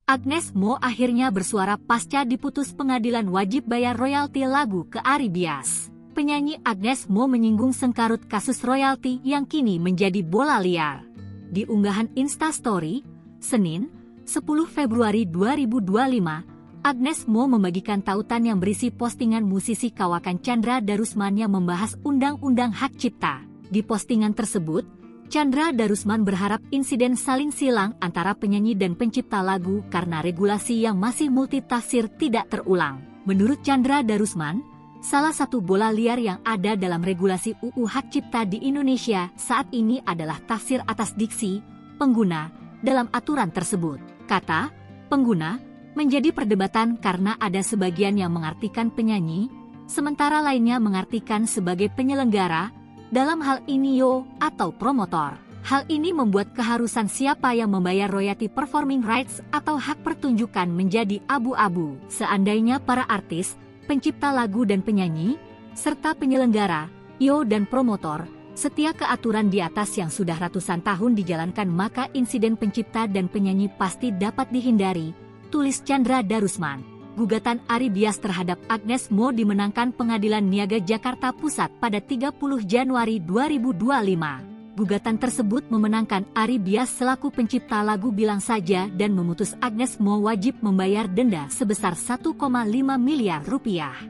Agnes Mo akhirnya bersuara pasca diputus pengadilan wajib bayar royalti lagu ke Ari Bias. Penyanyi Agnes Mo menyinggung sengkarut kasus royalti yang kini menjadi bola liar. Di unggahan Instastory, Senin, 10 Februari 2025, Agnes Mo membagikan tautan yang berisi postingan musisi kawakan Chandra Darusman yang membahas Undang-Undang Hak Cipta. Di postingan tersebut, Chandra Darusman berharap insiden saling silang antara penyanyi dan pencipta lagu karena regulasi yang masih multitafsir tidak terulang. Menurut Chandra Darusman, salah satu bola liar yang ada dalam regulasi UU Hak Cipta di Indonesia saat ini adalah tafsir atas diksi pengguna dalam aturan tersebut. Kata pengguna menjadi perdebatan karena ada sebagian yang mengartikan penyanyi, sementara lainnya mengartikan sebagai penyelenggara, dalam hal ini yo atau promotor. Hal ini membuat keharusan siapa yang membayar royalti performing rights atau hak pertunjukan menjadi abu-abu. Seandainya para artis, pencipta lagu dan penyanyi, serta penyelenggara, yo dan promotor, setia ke aturan di atas yang sudah ratusan tahun dijalankan, maka insiden pencipta dan penyanyi pasti dapat dihindari, tulis Chandra Darusman. Gugatan Ari Bias terhadap Agnes Mo dimenangkan Pengadilan Niaga Jakarta Pusat pada 30 Januari 2025. Gugatan tersebut memenangkan Ari Bias selaku pencipta lagu Bilang Saja dan memutus Agnes Mo wajib membayar denda sebesar 1,5 miliar rupiah.